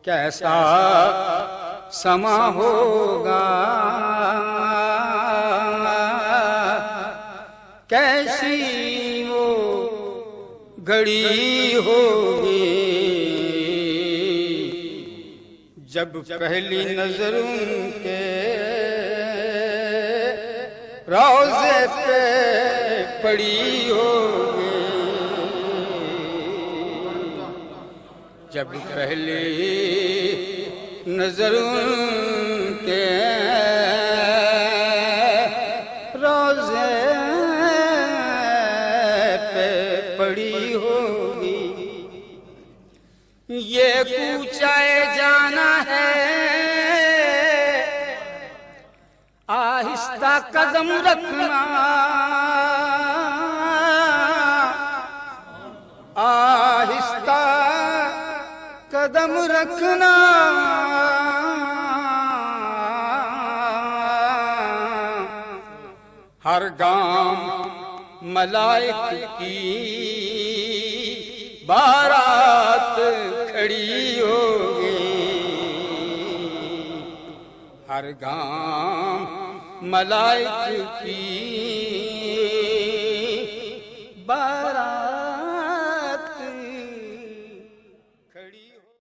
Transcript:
कैसा समा होगा, कैसी वो घड़ी होगी, जब पहली नजर उनके रोज़े पे पड़ी होगी, जब पहली नजर उनके रोज़े पे पड़ी होगी। ये कूचाए जाना है, आहिस्ता कदम रखना, आहिस्ता कदम रखना, हर गाम मलाइक की बारात खड़ी होगी, हर गाम मलाइक की बारात